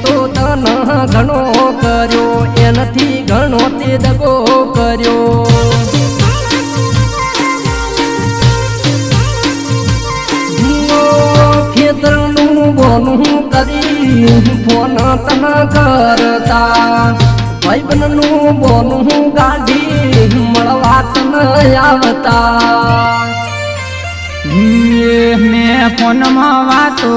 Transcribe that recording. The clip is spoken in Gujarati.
તો તન ઘણો કર્યો એનાથી ઘણો તે દગો કર્યો ખેતરનું બોનું કરી ફોન તન કરતા ભાઈબંધનું બોનું ગાડી મળવા તન આવતા મેં ફોનમાં વાતો